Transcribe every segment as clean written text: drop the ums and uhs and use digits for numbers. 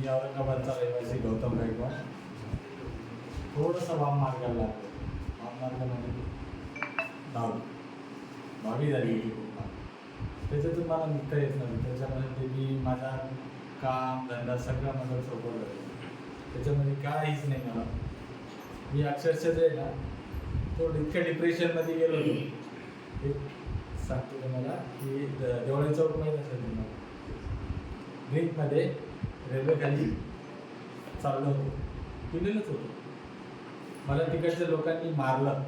मी औरंगाबादचा रहिवासी गौतम गायकवाड. थोडंसं वाम मार्गाला लागतो. वाम मार्गामध्ये भावी झाली होती खूप. त्याच्यातून मला निघता येत नव्हतं. त्याच्यामध्ये मी माझा काम धंदा सगळं माझं सोपवलं. त्याच्यामध्ये काहीच नाही मला. मी अक्षरशः जे आहे ना तो इतक्या डिप्रेशनमध्ये गेलो होतो. एक सांगतो तुम्हाला की देवळे चौक माहीत असेल तुम्हाला. ड्रिंकमध्ये रेल्वेखाली चाललो होतो. पिलेलंच होतो. मला तिकडच्या लोकांनी मारलं.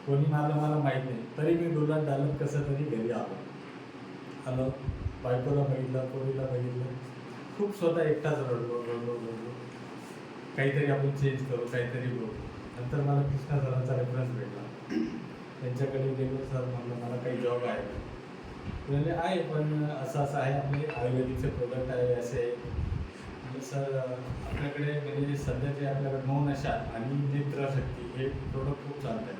कोणी मारलं मला माहीत नाही. तरी मी डोलात डालत कसं तरी घरी आलो. बायकोला बघितलं, पोरीला बघितलं. खूप स्वतः एकटाच रडलो. काहीतरी आपण चेंज करू, काहीतरी बघू. नंतर मला कृष्णा सरांचा रेफरन्स भेटला. त्यांच्याकडे गेलो. सर म्हणलं मला काही जॉब आहे. म्हणजे आहे पण असं आहे, आपले आयुर्वेदिकचे प्रोडक्ट आहे असे. सर आपल्याकडे म्हणजे सध्या जे आपल्याकडे मौन नशा आणि नेत्रशक्ती हे प्रोडक्ट खूप चालत आहे.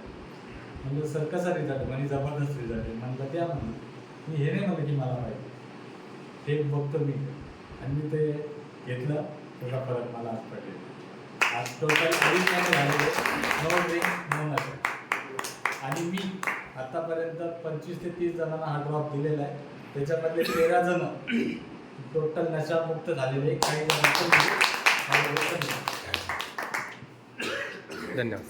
म्हणजे सर कसा रिझल्ट म्हणे जबरदस्त रिझल्ट आहे. म्हणलं त्या म्हणून मी हे नाही म्हणलं की मला पाहिजे, हे बघतो मी. आणि मी ते घेतलं. त्याचा फरक मला आज पडले. आज टोटल 2.5 महिने झालेले नो ड्रिंक नो नशा. आणि मी आतापर्यंत 25 ते 30 जणांना हा ड्रॉप दिलेला आहे. त्याच्यामधले 13 जण टोटल नशामुक्त झालेले. काही जण धन्यवाद.